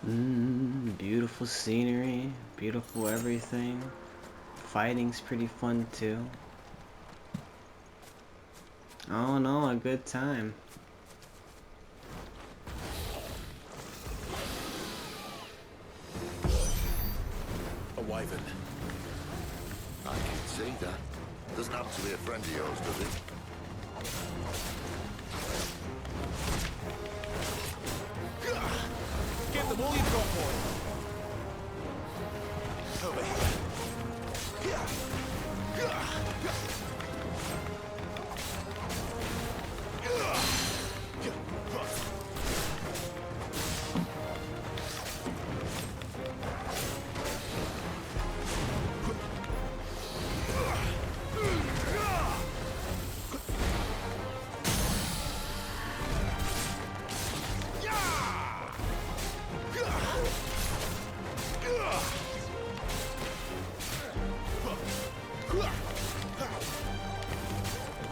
Beautiful scenery, beautiful everything. Fighting's pretty fun too. Oh no, a good time. A wyvern. I can see that. Doesn't happen to be a friend of yours, does it? Give them all you've got, boy. Over here.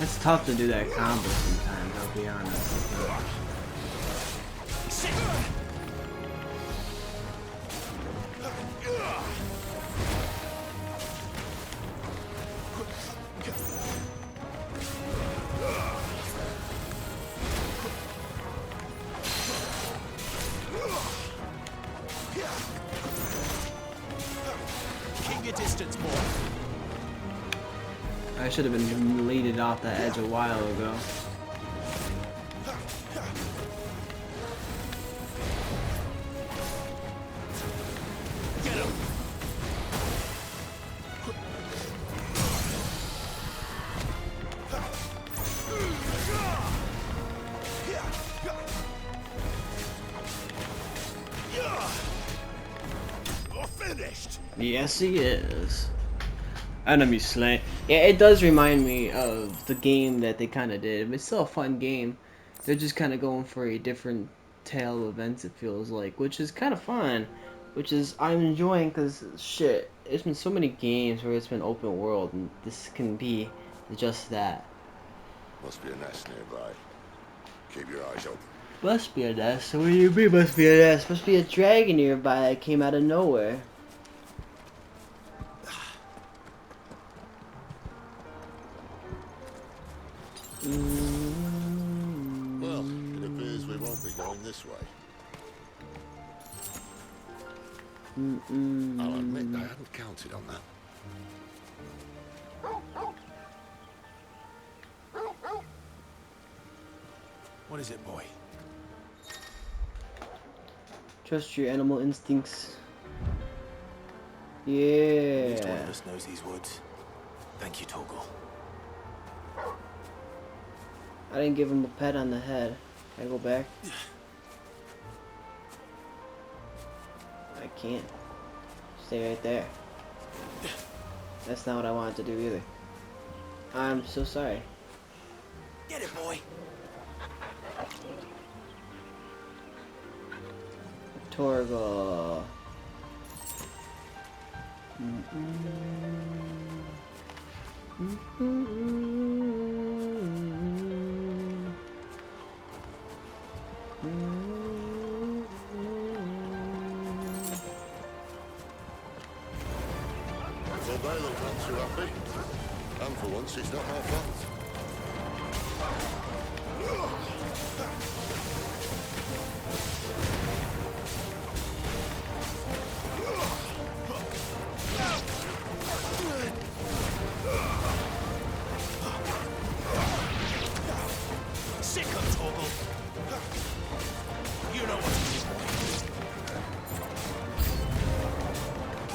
It's tough to do that combo sometimes, I'll be honest. Keep your distance, boy. I should have been leaded off the edge a while ago. Get him. You're finished. Yes, he is. Enemy slain. Yeah, it does remind me of the game that they kind of did. But it's still a fun game. They're just kind of going for a different tale of events, it feels like, which is kind of fun. Which is I'm enjoying because shit, there's been so many games where it's been open world, and this can be just that. Must be a nest nearby. Keep your eyes open. Must be a nest. What do you mean must be a nest? Must be a dragon nearby that came out of nowhere. Well, it appears we won't be going this way. I'll admit I hadn't counted on that. What is it, boy? Trust your animal instincts. At least one Yeah. of us knows these woods. Thank you, Torgal. I didn't give him a pat on the head. Can I go back? I can't. Stay right there. That's not what I wanted to do either. I'm so sorry. Get it, boy. Torgal. Well, they look not too happy. And for once, it's not my fault. Sick of Torgal. You know what to do, boy.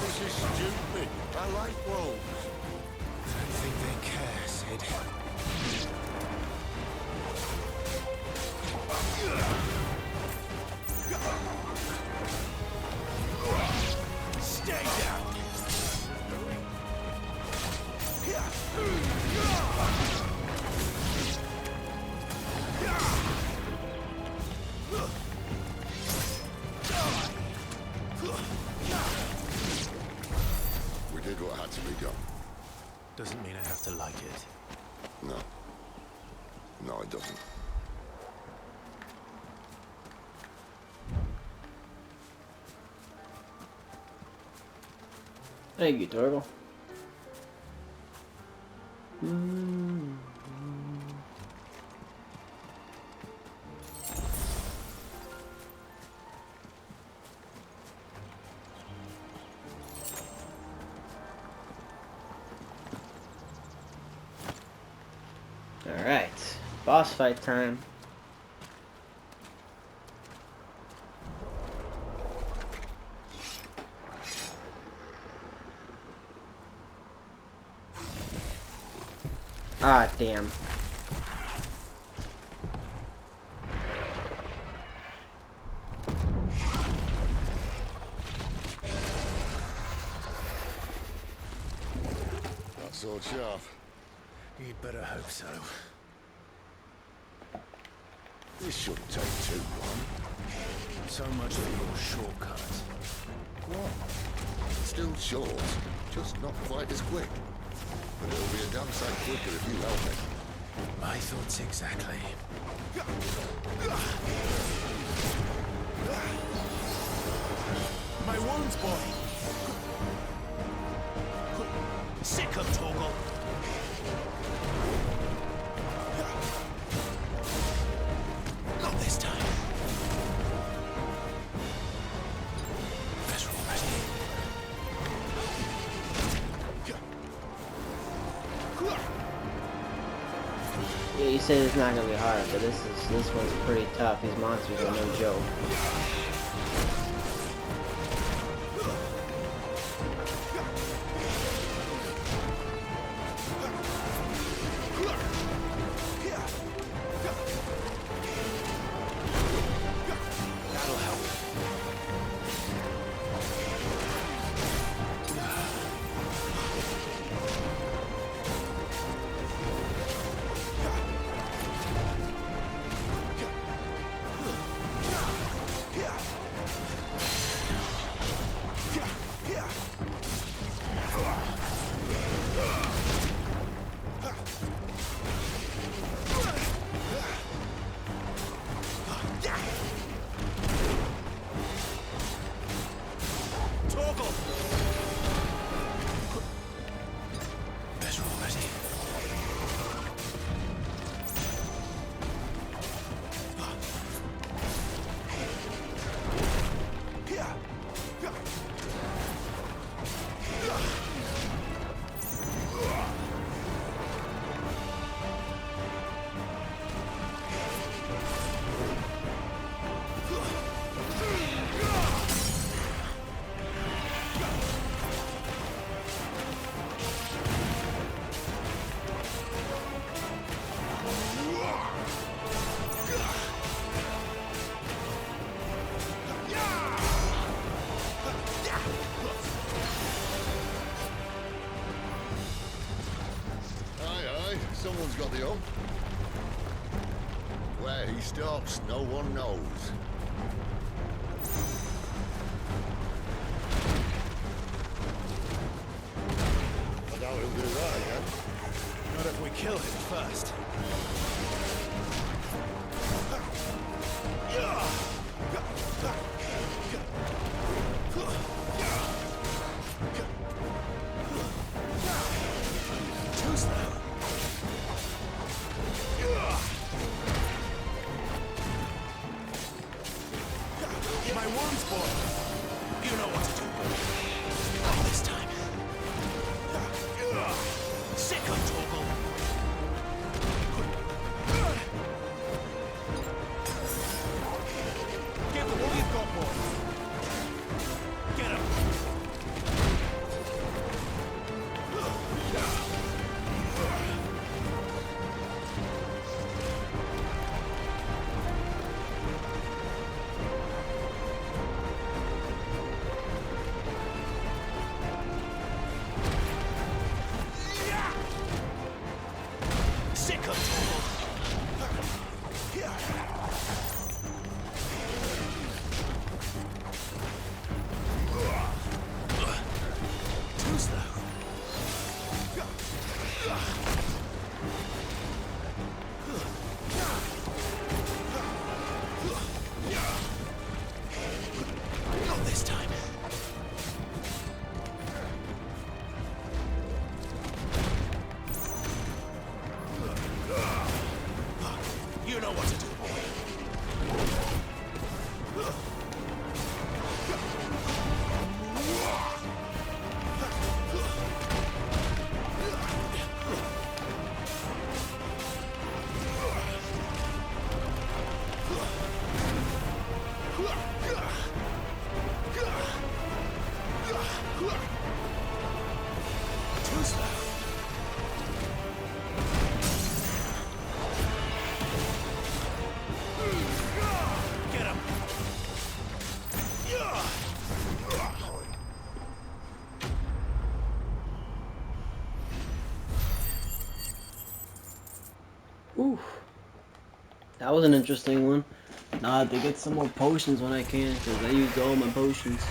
This is stupid. I like wolves. I don't think they care, Sid. Stay down. We did what had to be done. Doesn't mean I have to like it. Thank you, Torgal. Mm. Alright, boss fight time. Ah, damn. That sword sharp. You'd better hope so. This shouldn't take too long. So much for your shortcut. What? Still short, just not quite as quick. But it'll be a damn sight quicker if you help me. My thoughts exactly. My wounds, boy! Sick of Torgal! Not this time. Better already. Yeah, you said it's not gonna be hard, but this one's pretty tough. These monsters are no joke. That'll help. Torgal! Better already. Aye, someone's got the hump. Where he stops, no one knows. I doubt he'll do that again. Not if we kill him first. Too slow. My wounds, boy. You know what to do. Not this time. Sick of Torgal. Give them all you've got, boy. Get him. You know what to do, boy. Who's that? Get him! Ooh. That was an interesting one. Nah, I have to get some more potions when I can, because I used all my potions.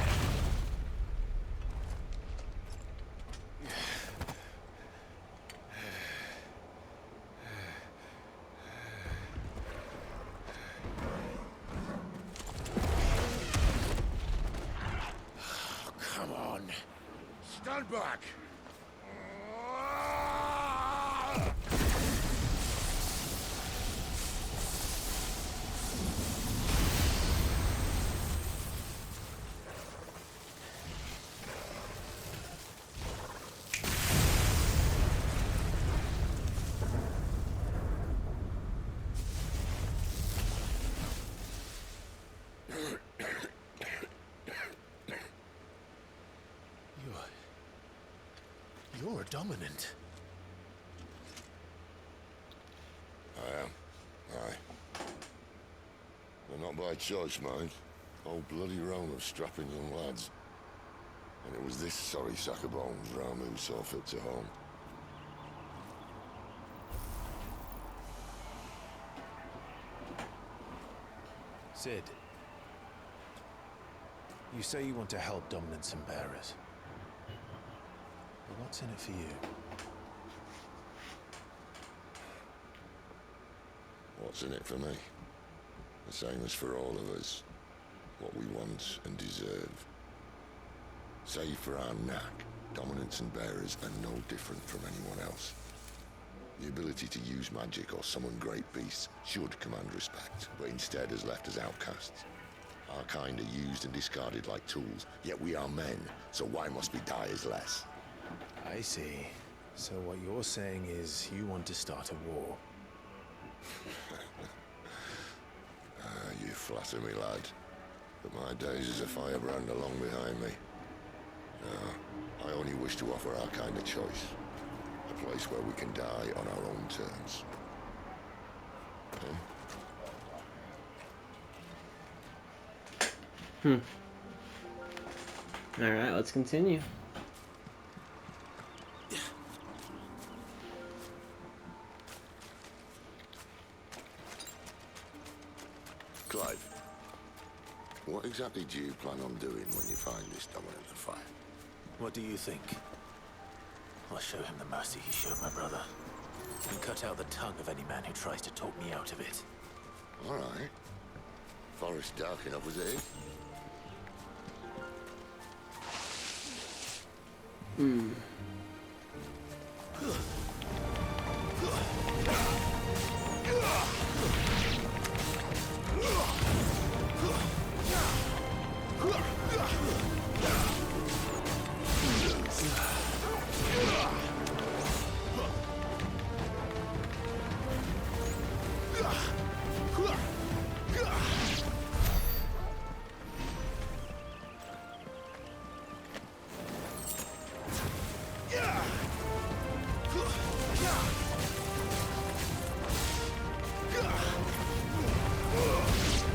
Come on. Stand back! You're dominant. I am. Aye. But not by choice, mind. Whole bloody realm of strapping young lads. And it was this sorry sack of bones Ramu saw fit to home. Sid, you say you want to help dominants and bearers. But what's in it for you? What's in it for me? The same as for all of us. What we want and deserve. Save for our knack, dominants and bearers are no different from anyone else. The ability to use magic or summon great beasts should command respect, but instead has left us outcasts. Our kind are used and discarded like tools, yet we are men, so why must we die as less? I see. So what you're saying is you want to start a war. You flatter me, lad. But my days as a firebrand are long behind me. No, I only wish to offer our kind of choice. A place where we can die on our own terms. Alright, let's continue. Clive, what exactly do you plan on doing when you find this dominant of fire? What do you think? I'll show him the mercy he showed my brother. And cut out the tongue of any man who tries to talk me out of it. All right. Forest dark enough as it is.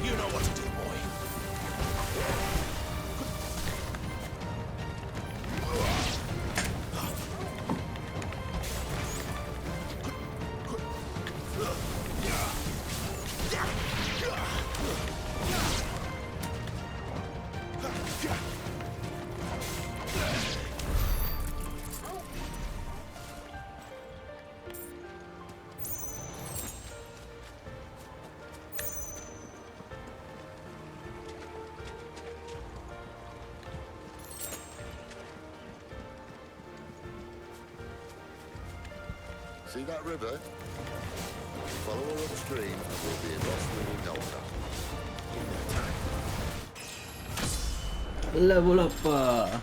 You know what to do, boy. See that river? follow her upstream and we'll be across within no time. Level up. Right.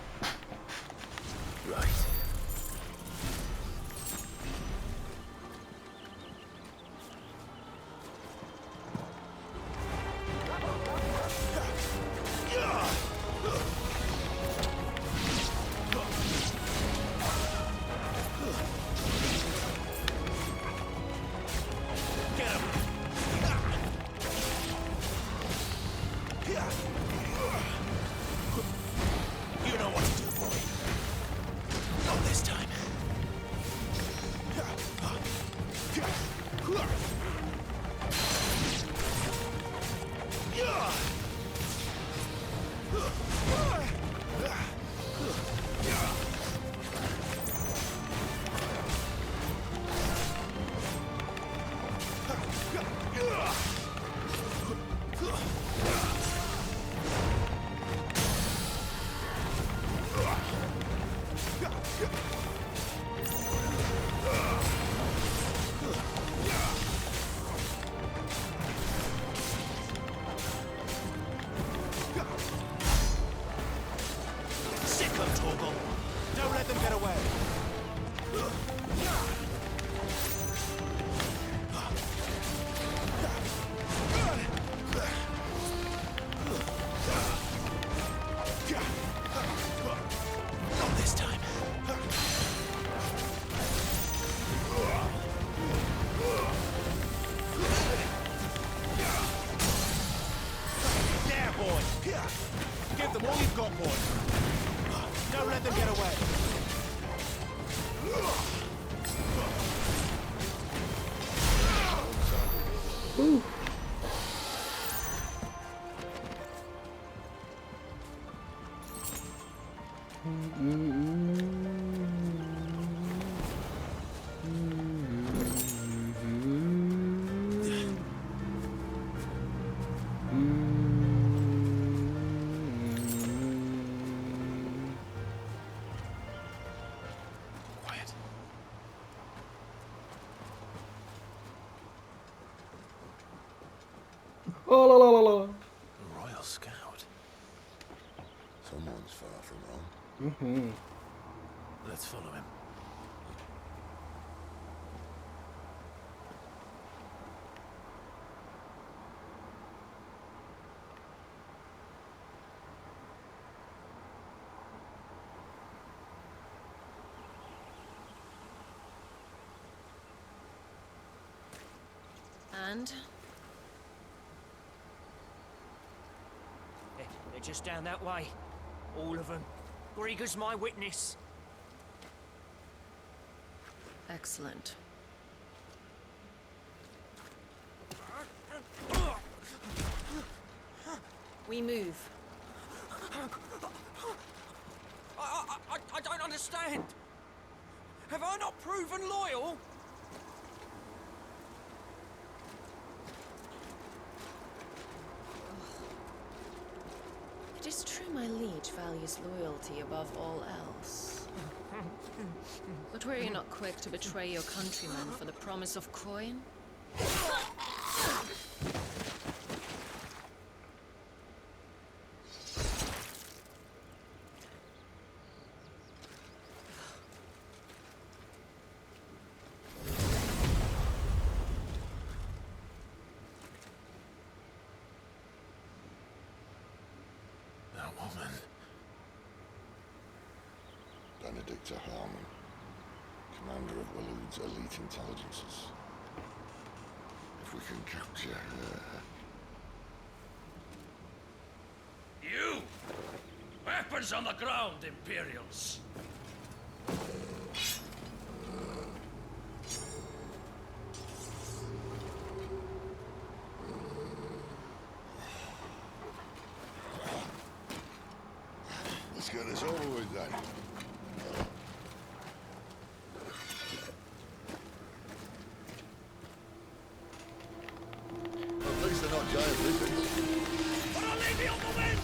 You know what to do, boy. Not this time. Sicko, Torgal. Don't let them get away. Not this time. There, boy. Give them all you've got, boy. Don't let them get away. Ooh. Quiet. Oh la la la la. A Royal Scout. Someone's far from home. Mm-hmm. Let's follow him. And? They're just down that way. All of them. Grieger's my witness. Excellent. We move. I don't understand. Have I not proven loyal? It is true my liege values loyalty above all else. But were you not quick to betray your countrymen for the promise of coin? That woman. Benedicta Harmon, commander of Waloed's elite intelligences. If we can capture her... You! Weapons on the ground, Imperials! Let's get this over with then. At least they're not giant lizards. Para levi un moment!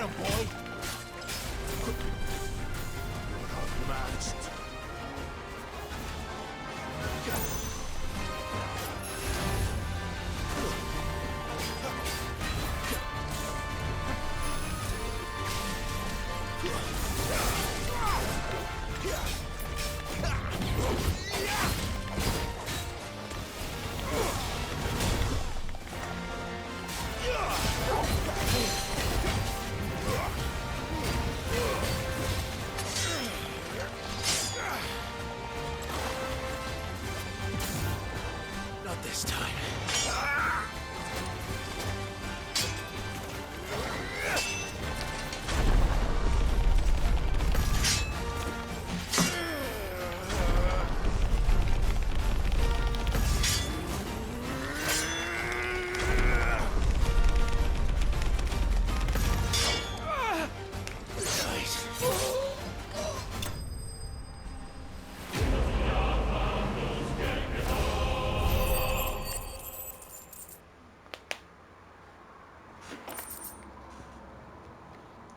Get him, boy! Unmatched. Not this time.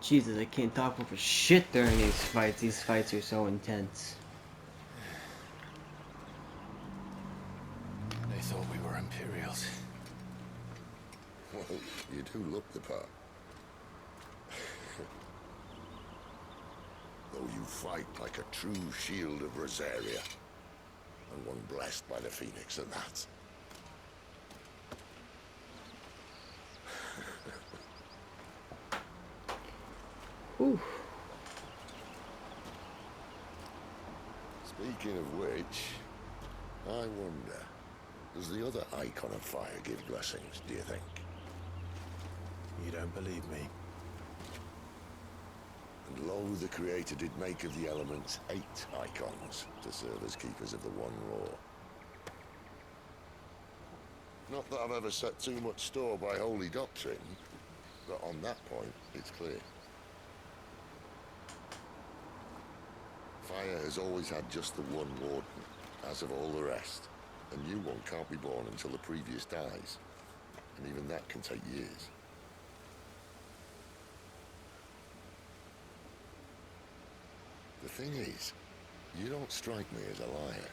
Jesus, I can't talk over shit during these fights. These fights are so intense. They thought we were Imperials. Well, you do look the part. Though you fight like a true shield of Rosaria. And one blessed by the Phoenix at that. Whew. Speaking of which, I wonder, does the other icon of fire give blessings, do you think? You don't believe me? And lo, the Creator did make of the elements 8 icons to serve as keepers of the One Law. Not that I've ever set too much store by holy doctrine, but on that point, it's clear. Fire has always had just the one warden, as of all the rest. A new one can't be born until the previous dies, and even that can take years. The thing is, you don't strike me as a liar.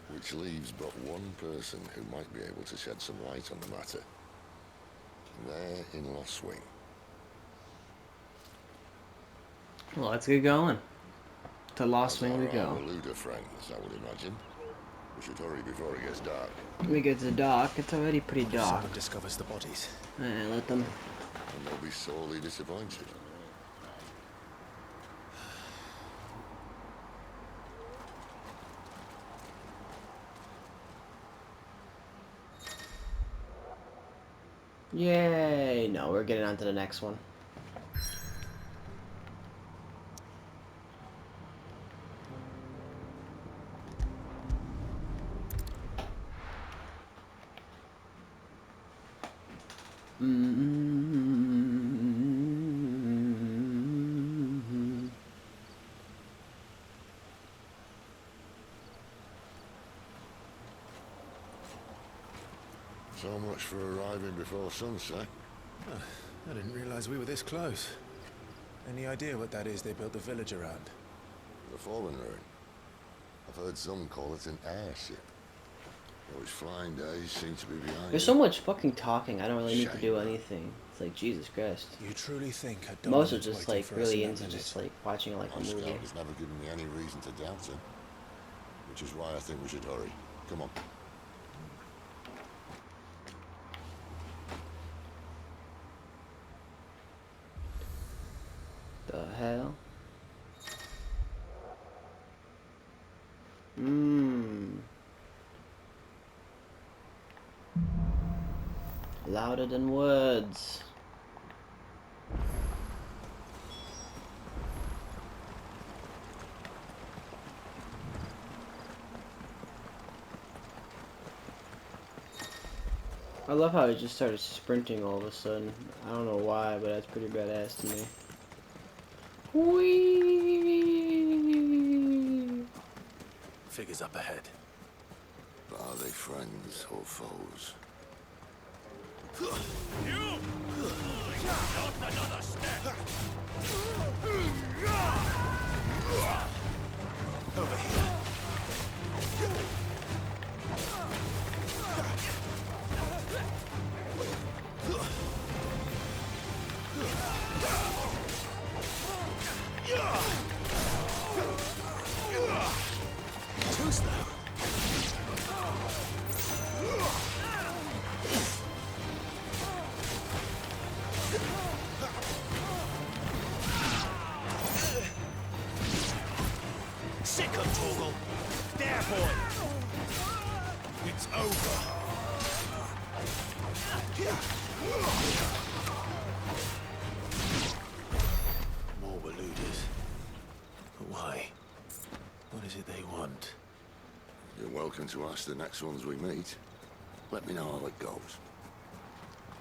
Which leaves but one person who might be able to shed some light on the matter. There in Lost Wing. Well, let's get going. To Lost Wing we go. Luda friends, I would imagine. We should hurry before it gets dark. We get to the dock. It's already pretty What if dark. someone discovers the bodies? Let them. And they'll be sorely disappointed. Yay! No, we're getting on to the next one. So much for arriving before sunset. I didn't realize we were this close. Any idea what that is they built the village around? The Fallen Ruin. I've heard some call it an airship. Though its flying days seem to be behind There's it. so much fucking talking. I don't really need to do Shame. anything. It's like Jesus Christ. You truly think a Most are dominant's just waiting like for us really in that into just village? like watching it like a My movie. scout has never given me any reason to doubt him. Which is why I think we should hurry. Come on. The hell? Louder than words. I love how it just started sprinting all of a sudden. I don't know why, but that's pretty badass to me. Whee! Figures up ahead. But are they friends or foes? You! Not another step! Over here. Too slow. Sick of Torgal. There, boy. It's over. More Waluders. But why? What is it they want? You're welcome to ask the next ones we meet. Let me know how it goes.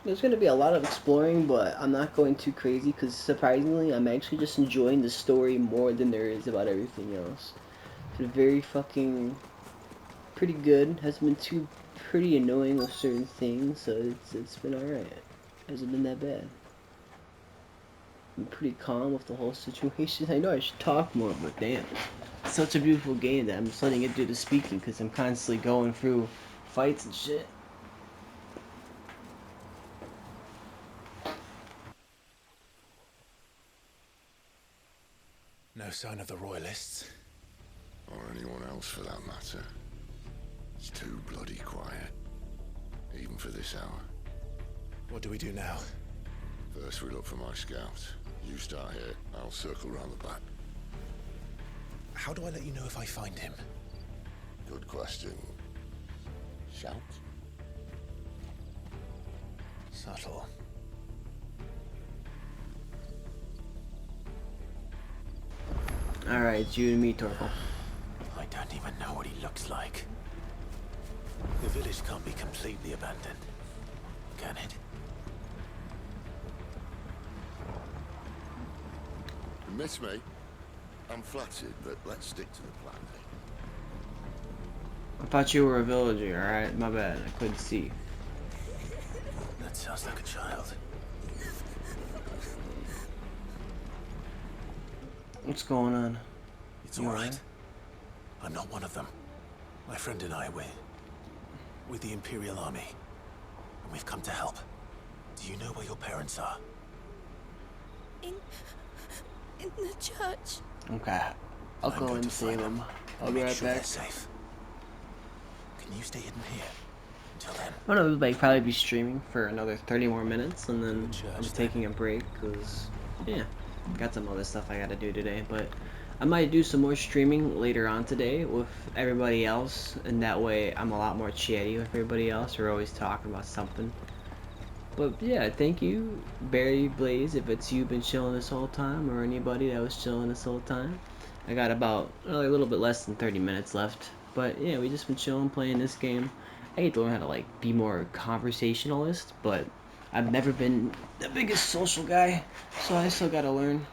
There's going to be a lot of exploring, but I'm not going too crazy because surprisingly, I'm actually just enjoying the story more than there is about everything else. It's very fucking pretty good. Hasn't been too pretty annoying with certain things, so it's been alright. Hasn't been that bad. I'm pretty calm with the whole situation. I know I should talk more, but damn. It's such a beautiful game that I'm just letting it do the speaking because I'm constantly going through fights and shit. No sign of the Royalists. Or anyone else for that matter. It's too bloody quiet. Even for this hour. What do we do now? First we look for my scouts. You start here, I'll circle round the back. How do I let you know if I find him? Good question. Shout? Subtle. Alright, it's you and me, Torkel. I don't even know what he looks like. The village can't be completely abandoned, can it? You miss me? I'm flattered, but let's stick to the plan. I thought you were a villager, alright? My bad, I couldn't see. That sounds like a child. What's going on? It's You all right. alright? I'm not one of them. My friend and I, we're with the Imperial Army. And we've come to help. Do you know where your parents are? In the church. Okay. I'll I'm go going and to save find him. them. I'll be Make right sure back. they're safe. Can you stay hidden here until then? I'm gonna like probably be streaming for another 30 more minutes, and then Good church, I'm then. taking a break because yeah, got some other stuff I gotta do today. But I might do some more streaming later on today with everybody else, and that way I'm a lot more chatty with everybody else. We're always talking about something. But yeah, thank you, Barry Blaze, if it's you been chilling this whole time, or anybody that was chilling this whole time. I got about a little bit less than 30 minutes left. But yeah, we just been chilling, playing this game. I need to learn how to like be more conversationalist, but I've never been the biggest social guy, so I still gotta learn.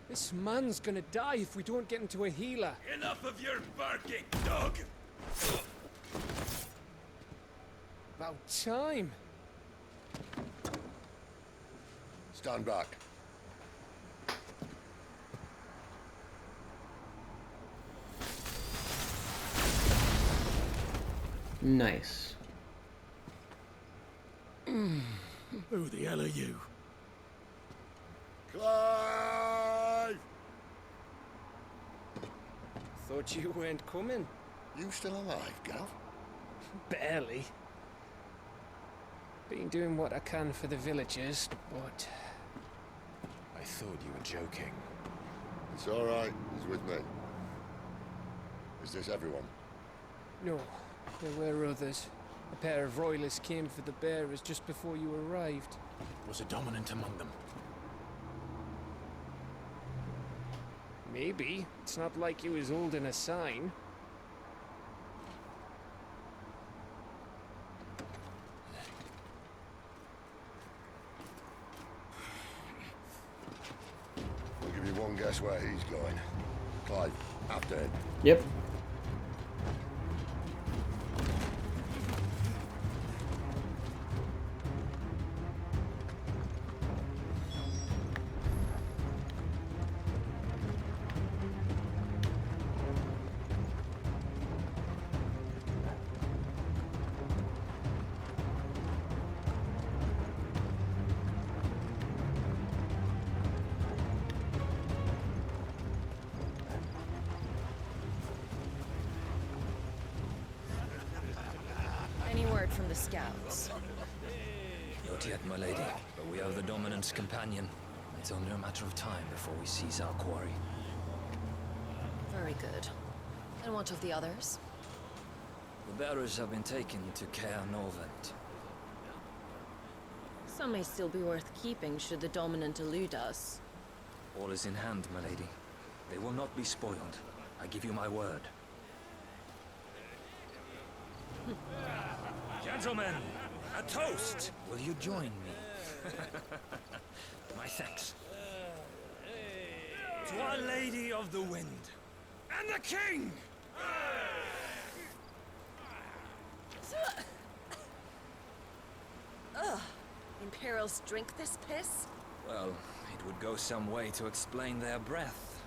This man's gonna die if we don't get into a healer. Enough of your barking, dog! About time. Stand back. Nice. Who the hell are you? Clive! Thought you weren't coming. You still alive, Gav? Barely. Been doing what I can for the villagers, but I thought you were joking. It's all right. He's with me. Is this everyone? no, there were others. A pair of royalists came for the bearers just before you arrived. Was a dominant among them? Maybe. It's not like he was holding a sign. Everyone guess where he's going. Clive, after him. Yep. Any word from the scouts? Not yet, my lady, but we have the Dominant's companion. It's only a matter of time before we seize our quarry. Very good. And what of the others? The bearers have been taken to Caer Norvent. Some may still be worth keeping should the Dominant elude us. All is in hand, my lady. They will not be spoiled. I give you my word. Gentlemen, a toast! Will you join me? My thanks. To Our Lady of the Wind. And the King! Ugh. Imperials drink this piss? Well, it would go some way to explain their breath.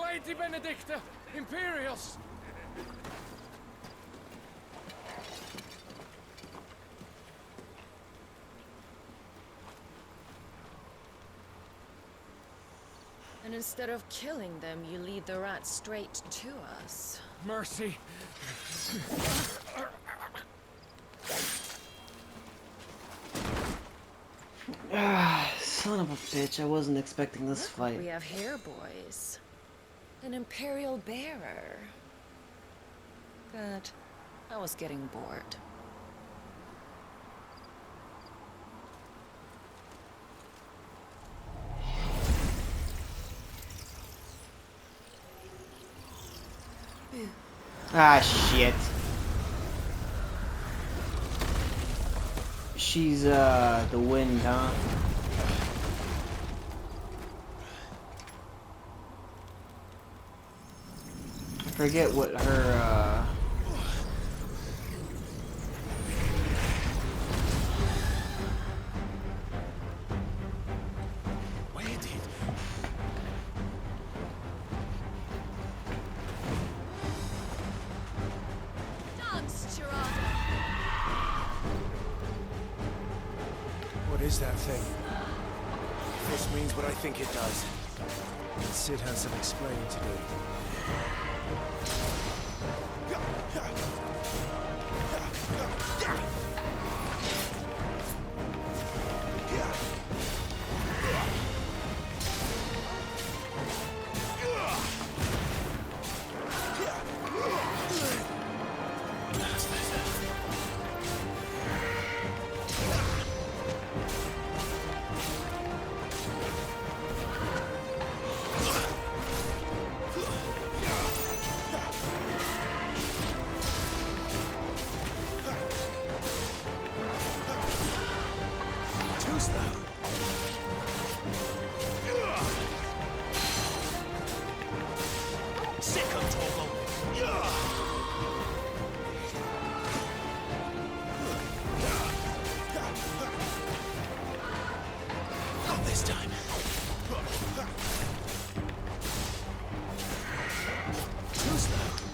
Lady Benedicta! Imperials! And instead of killing them, you lead the rats straight to us. Mercy! Ah, son of a bitch, I wasn't expecting this Look what fight. we have here, boys. An Imperial bearer. Good. I was getting bored. Ah, shit. She's, the wind, huh? I forget what her, Where did? Dance, Gerard! What is that thing? If this means what I think it does, then Sid has some explaining to do. Not this time. Too slow.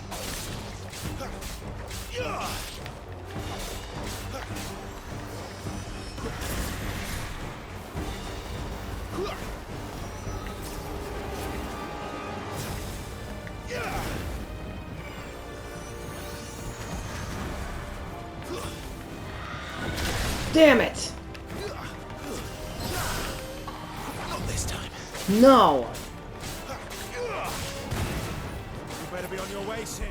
damn it! Not this time. No! You better be on your way, Sid.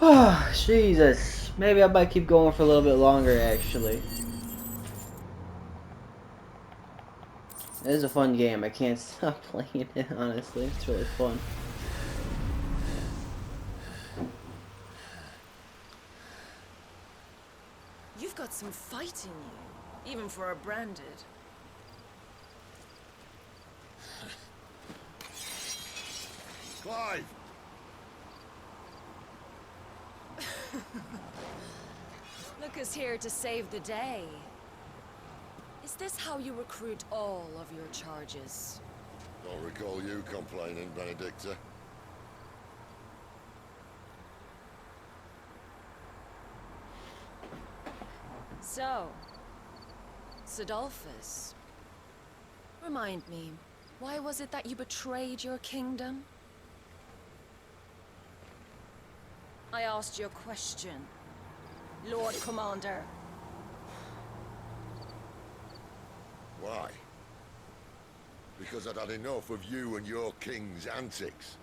Oh, Jesus. Maybe I might keep going for a little bit longer, actually. It is a fun game. I can't stop playing it, honestly. It's really fun. You've got some fight in you, even for a branded. Clive! Look who's here to save the day. Is this how you recruit all of your charges? Don't recall you complaining, Benedicta. So, Sidolphus, remind me, why was it that you betrayed your kingdom? I asked you a question, Lord Commander. Why? Because I'd had enough of you and your king's antics.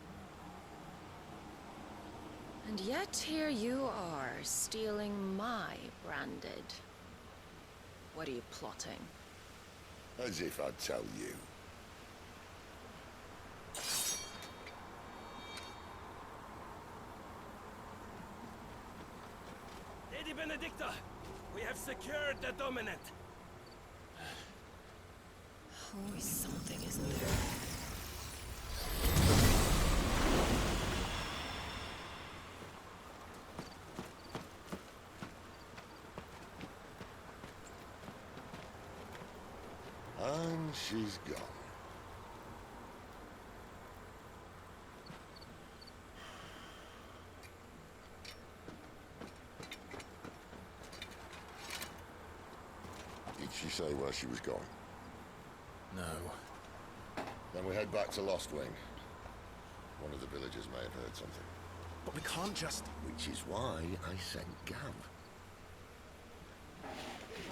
And yet here you are, stealing my branded. What are you plotting? As if I'd tell you. Lady Benedicta, we have secured the dominant. Always something, isn't there? And she's gone. Did she say where she was going? No. Then we head back to Lost Wing. One of the villagers may have heard something. But we can't just... Which is why I sent Gav.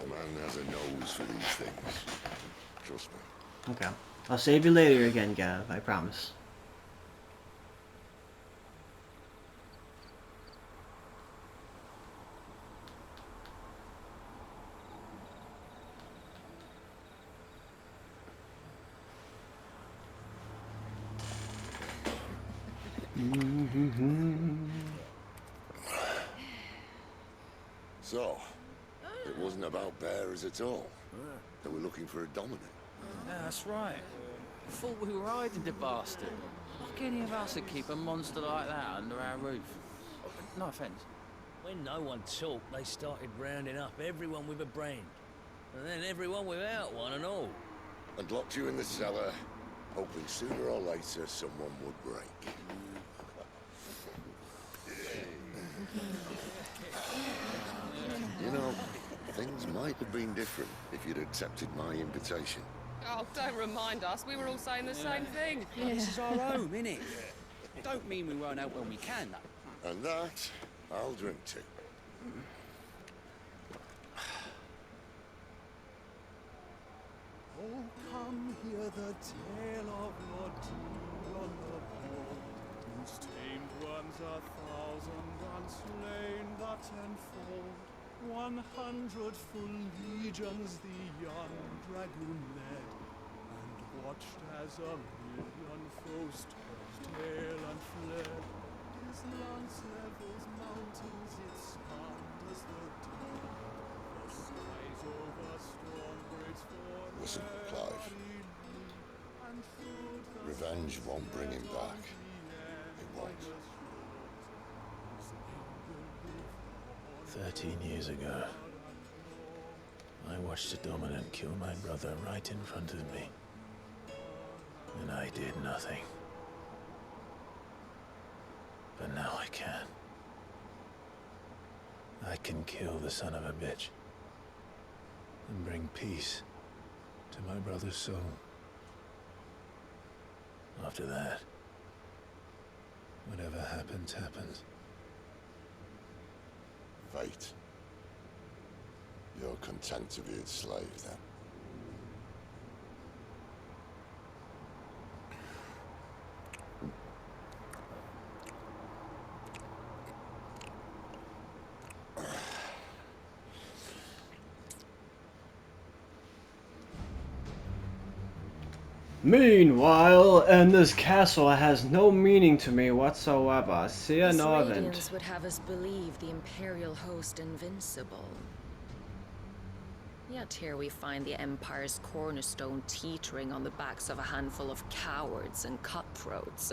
The man has a nose for these things. Trust me. Okay. I'll save you later again, Gav. I promise. So, it wasn't about bearers at all. They were looking for a dominant. Yeah, that's right. Thought we were hiding the bastard. Like any of us would keep a monster like that under our roof. No offence. When no one talked, they started rounding up everyone with a brand. And then everyone without one and all. And locked you in the cellar, hoping sooner or later someone would break. You know, things might have been different if you'd accepted my invitation. Oh, don't remind us. We were all saying the same thing. This is our home, innit? Don't mean we won't help when we can, though. And that, I'll drink to. Oh, come hear the tale of Lord Tyrion the Poor, whose tamed worms 1,000 unslain the tenfold. 100 full legions the young dragoon led, and watched as 1,000,000 foes turned tail and fled. His lance levels mountains, it spanned as the dead. The skies over storm breaks for Listen, Clive. and through the Revenge won't bring him back. It won't. 13 years ago, I watched a dominant kill my brother right in front of me. And I did nothing. But now I can. I can kill the son of a bitch. And bring peace to my brother's soul. After that, whatever happens, happens. Fate. You're content to be its slave, then? Meanwhile, and this castle has no meaning to me whatsoever. See The no Radians event. would have us believe the Imperial host invincible. Yet here we find the Empire's cornerstone teetering on the backs of a handful of cowards and cutthroats.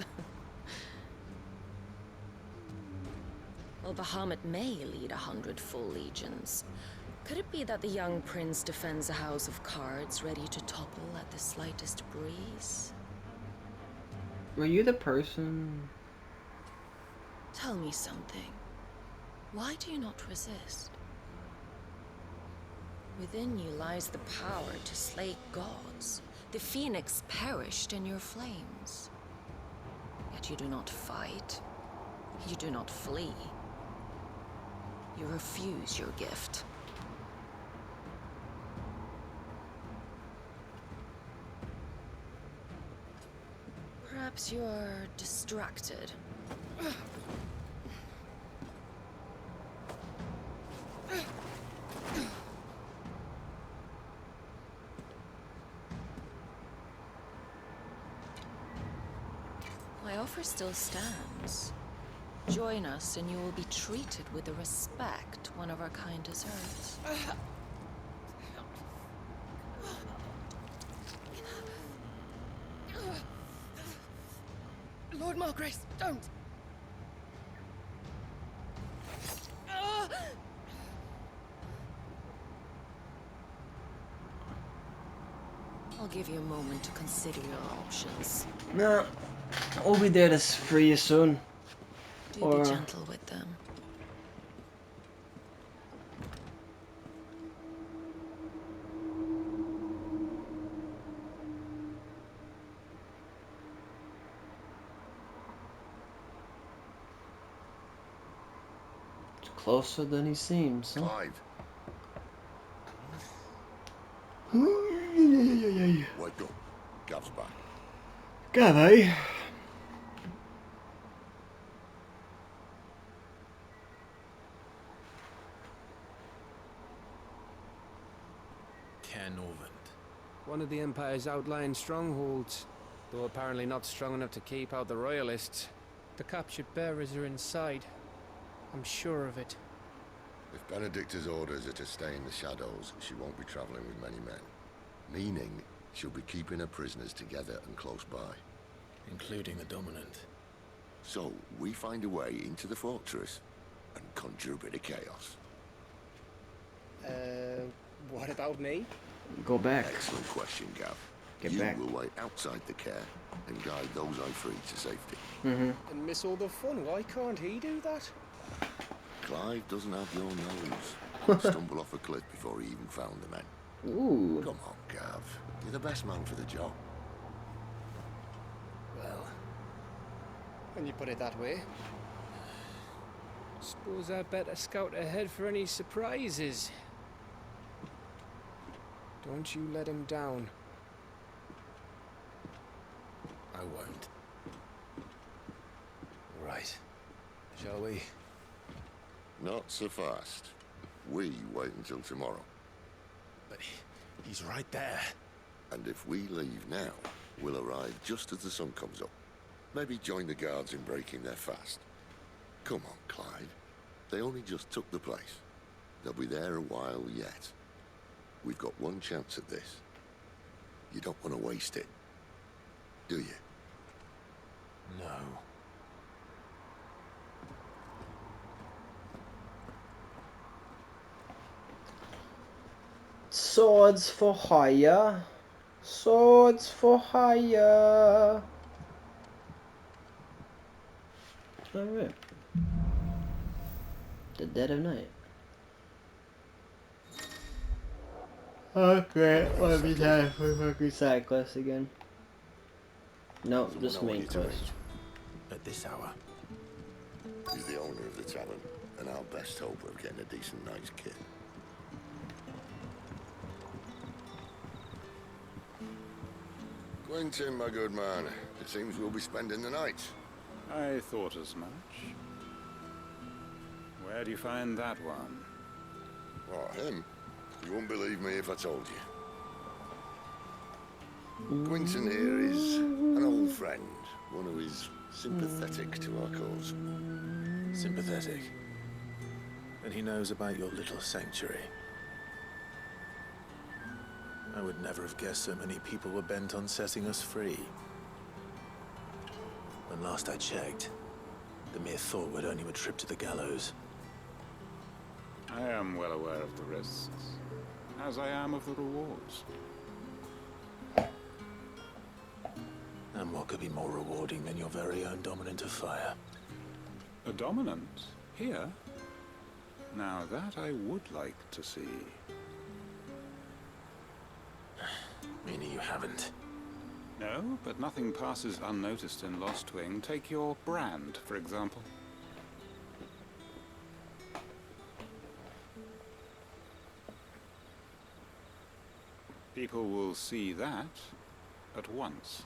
Well, Bahamut may lead 100 full legions. Could it be that the young prince defends a house of cards ready to topple at the slightest breeze? Were you the person? Tell me something. Why do you not resist? Within you lies the power to slay gods. The phoenix perished in your flames. Yet you do not fight. You do not flee. You refuse your gift. Perhaps you are distracted. My offer still stands. Join us and you will be treated with the respect one of our kind deserves. Lord Margrace, don't! I'll give you a moment to consider your options. Nah, we'll be there to free you soon. Do be gentle with them. It's closer than he seems, huh? Clive. Wake up. Gav's back. Gav, eh? One of the Empire's outlying strongholds, though apparently not strong enough to keep out the Royalists. The captured bearers are inside. I'm sure of it. If Benedicta's orders are to stay in the shadows, she won't be traveling with many men. Meaning, she'll be keeping her prisoners together and close by. Including the Dominant. So, we find a way into the fortress and conjure a bit of chaos. What about me? Go back. Excellent question, Gav. Get you back. will wait outside the care and guide those I free to safety. Mm-hmm. And miss all the fun. Why can't he do that? Clive doesn't have your nose. Stumble off a cliff before he even found the men. Ooh. Come on, Gav. You're the best man for the job. Well, when you put it that way. Suppose I'd better scout ahead for any surprises. Don't you let him down. I won't. Right. Shall we? Not so fast. We wait until tomorrow. But he's right there. And if we leave now, we'll arrive just as the sun comes up. Maybe join the guards in breaking their fast. Come on, Clyde. They only just took the place. They'll be there a while yet. We've got one chance at this. You don't want to waste it, do you? No. Swords for hire. Swords for hire. Alright. The dead of night. Okay, let me die for fucking side quest again. No, just main quest. At this hour. He's the owner of the tavern, and our best hope of getting a decent night's kit. Quentin, my good man, it seems we'll be spending the night. I thought as much. Where do you find that one? Oh, him? You wouldn't believe me if I told you. Quinton here is an old friend, one who is sympathetic to our cause. Sympathetic? And he knows about your little sanctuary. I would never have guessed so many people were bent on setting us free. When last I checked, the mere thought would earn you a trip to the gallows. I am well aware of the risks, as I am of the rewards. And what could be more rewarding than your very own dominant of fire? A dominant? Here? Now that I would like to see. Meaning you haven't? No, but nothing passes unnoticed in Lost Wing. Take your brand, for example. People will see that at once.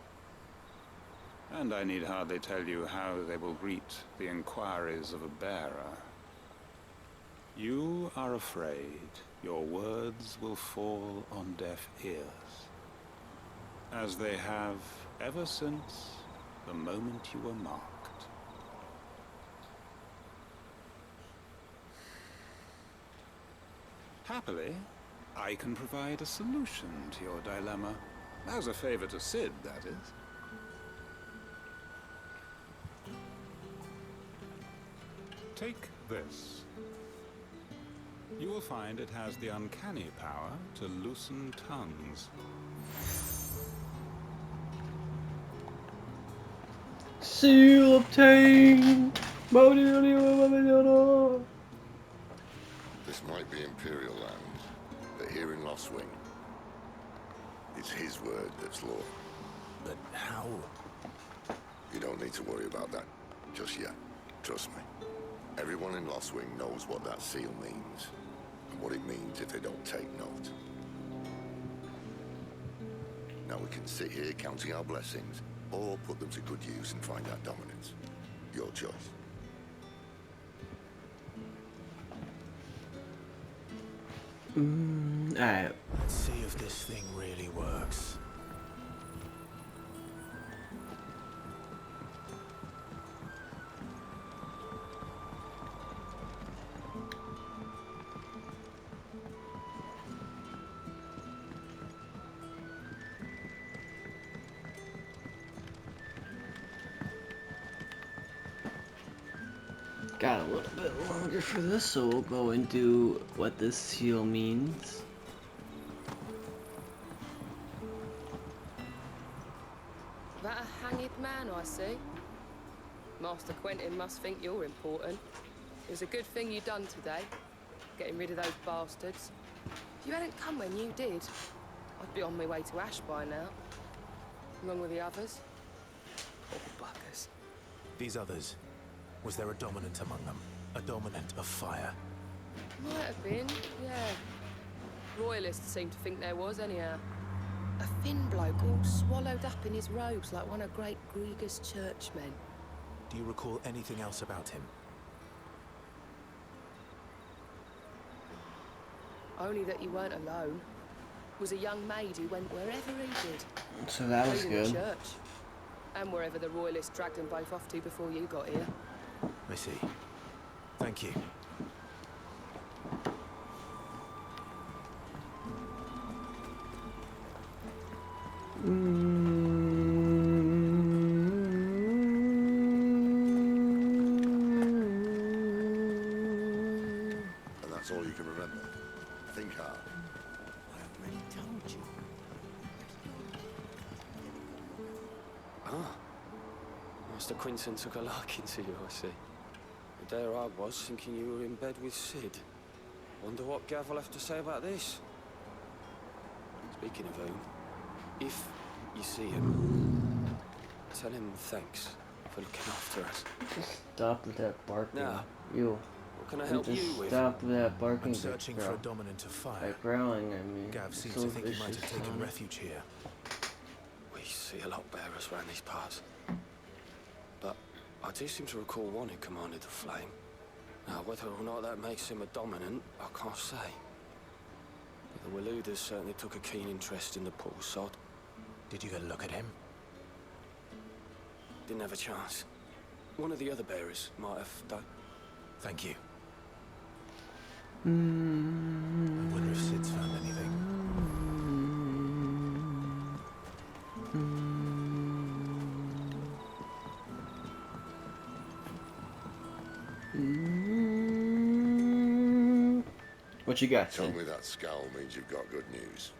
And I need hardly tell you how they will greet the inquiries of a bearer. You are afraid your words will fall on deaf ears, as they have ever since the moment you were marked. Happily, I can provide a solution to your dilemma. As a favor to Sid, that is. Take this. You will find it has the uncanny power to loosen tongues. Seal obtained! This might be Imperial land, but here in Lost Wing, it's his word that's law. But how? You don't need to worry about that just yet. Trust me. Everyone in Lost Wing knows what that seal means, and what it means if they don't take note. Now we can sit here counting our blessings, or put them to good use and find out dominance. Your choice. Alright. Let's see if this thing really works. Got a little bit longer for this, so we'll go and do what this seal means. That a hanged man, I see. Master Quentin must think you're important. It was a good thing you done today, getting rid of those bastards. If you hadn't come when you did, I'd be on my way to Ash by now, along with the others. Poor buggers. These others, was there a dominant among them? A dominant of fire? Might have been, yeah. Royalists seem to think there was, anyhow. A thin bloke all swallowed up in his robes like one of Great Grieger's churchmen. Do you recall anything else about him? Only that he weren't alone. Was a young maid who went wherever he did. So that was including good. the church. And wherever the Royalists dragged them both off to before you got here. I see. Thank you. And that's all you can remember. Think hard. I already told you. Ah. Master Quinton took a liking to you, I see. And there I was, thinking you were in bed with Sid. Wonder what Gav will have to say about this. Speaking of whom, if you see him, tell him thanks for looking after us. Just stop with that barking. Now, You. what can I help Just you with? stop with that barking. I'm searching for a dominant of fire. Like growling, I mean. Gav seems so to think he might have vicious, taken son. refuge here. We see a lot bearers around these parts. But I do seem to recall one who commanded the flame. Now, whether or not that makes him a dominant, I can't say. But the Waluders certainly took a keen interest in the poor sod. Did you get a look at him? Didn't have a chance. One of the other bearers might have done. Thank you. I wonder if Sid's found anything. What you got, Tell Sid? me that scowl means you've got good news.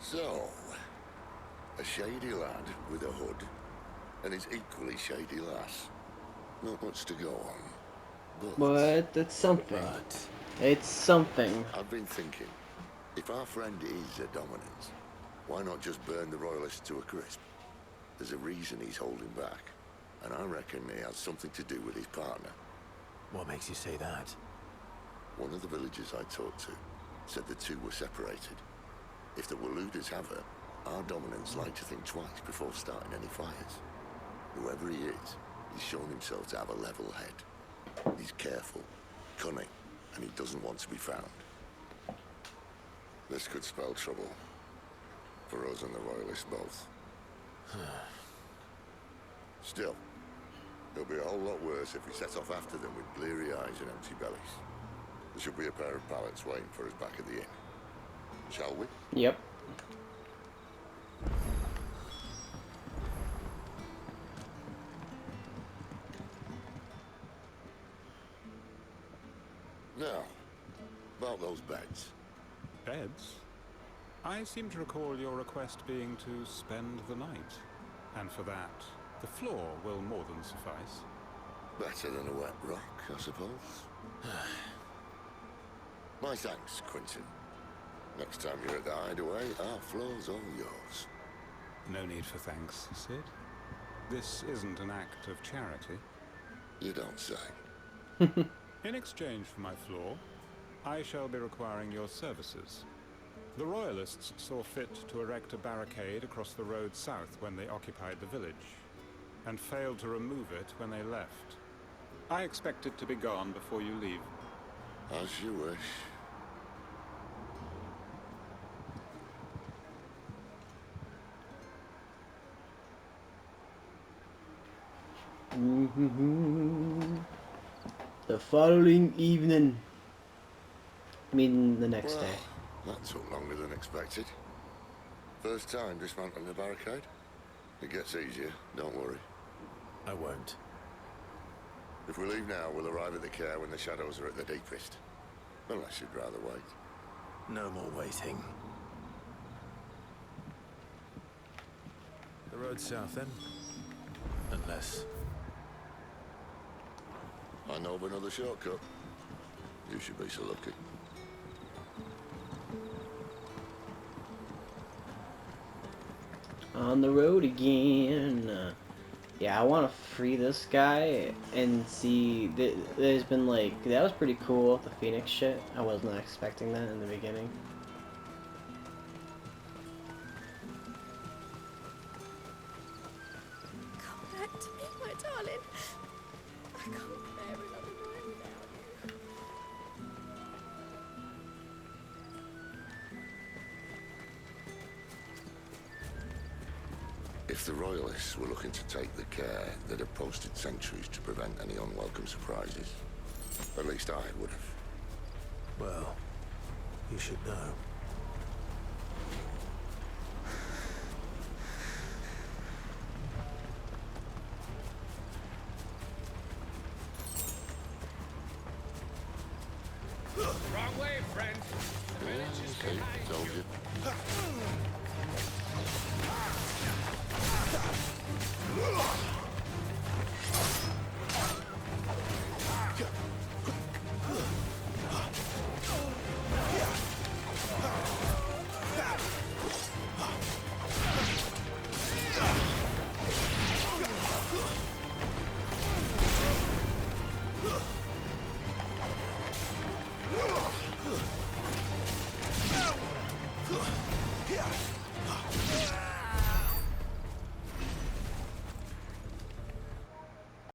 So, a shady lad with a hood, and his equally shady lass. Not much to go on, But it's something. It's something. I've been thinking, if our friend is a dominant, why not just burn the royalists to a crisp? There's a reason he's holding back, and I reckon he has something to do with his partner. What makes you say that? One of the villagers I talked to said the two were separated. If the Waluders have her, our dominants like to think twice before starting any fires. Whoever he is, he's shown himself to have a level head. He's careful, cunning, and he doesn't want to be found. This could spell trouble. For us and the royalists both. Still, it'll be a whole lot worse if we set off after them with bleary eyes and empty bellies. There should be a pair of pallets waiting for us back at the inn. Shall we? Yep. Now, about those beds. Beds? I seem to recall your request being to spend the night. And for that, the floor will more than suffice. Better than a wet rock, I suppose. My thanks, Quentin. Next time you're at the hideaway, our floor's all yours. No need for thanks, Sid. This isn't an act of charity. You don't say. In exchange for my floor, I shall be requiring your services. The Royalists saw fit to erect a barricade across the road south when they occupied the village, and failed to remove it when they left. I expect it to be gone before you leave. As you wish. The following evening. I mean, the next day. That took longer than expected. First time dismantling the barricade? It gets easier, don't worry. I won't. If we leave now, we'll arrive at the care when the shadows are at the deepest. Unless you'd rather wait. No more waiting. The road south then? Unless... I know of another shortcut. You should be so lucky. On the road again. Yeah, I want to free this guy and see. There's been like, that was pretty cool, the Phoenix shit. I was not expecting that in the beginning. Come back to me, my darling. I can't bear another night without you. If the Royalists were looking to take the care, they'd have posted sentries to prevent any unwelcome surprises. At least I would have. Well, you should know. Wrong way, friend. The village is behind Told you. you.